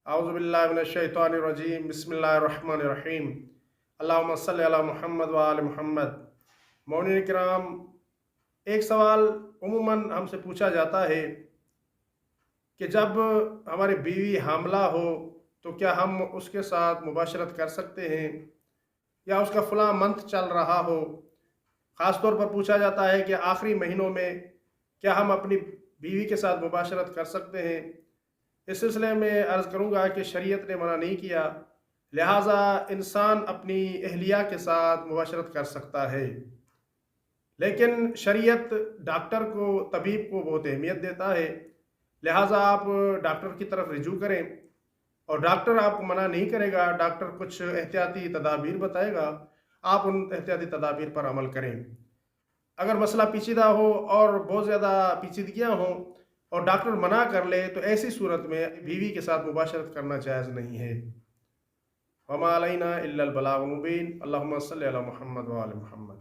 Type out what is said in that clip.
اعوذ باللہ من الشیطان الرجیم، بسم اللہ الرحمن الرحیم، اللہم صلی علی محمد وآل محمد۔ مومنین کرام، ایک سوال عموماً ہم سے پوچھا جاتا ہے کہ جب ہماری بیوی حاملہ ہو تو کیا ہم اس کے ساتھ مباشرت کر سکتے ہیں، یا اس کا فلاں منتھ چل رہا ہو۔ خاص طور پر پوچھا جاتا ہے کہ آخری مہینوں میں کیا ہم اپنی بیوی کے ساتھ مباشرت کر سکتے ہیں۔ اس سلسلے میں عرض کروں گا کہ شریعت نے منع نہیں کیا، لہٰذا انسان اپنی اہلیہ کے ساتھ مباشرت کر سکتا ہے، لیکن شریعت ڈاکٹر کو، طبیب کو بہت اہمیت دیتا ہے، لہٰذا آپ ڈاکٹر کی طرف رجوع کریں، اور ڈاکٹر آپ کو منع نہیں کرے گا، ڈاکٹر کچھ احتیاطی تدابیر بتائے گا، آپ ان احتیاطی تدابیر پر عمل کریں۔ اگر مسئلہ پیچیدہ ہو اور بہت زیادہ پیچیدگیاں ہوں اور ڈاکٹر منع کر لے تو ایسی صورت میں بیوی کے ساتھ مباشرت کرنا جائز نہیں ہے۔ وما علینا الا البلاغ المبین۔ اللہم صلی علی محمد وآل محمد۔